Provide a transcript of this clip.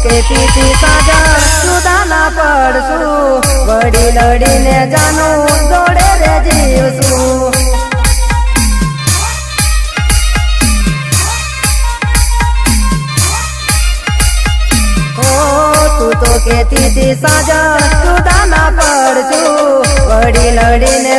કેતી તી સાજા જુદા ના પડશું વડી લડીને જાનું જોડે રે જીવશું તું તો કેતી તી સાજા જુદા ના પડશું વડી લડીને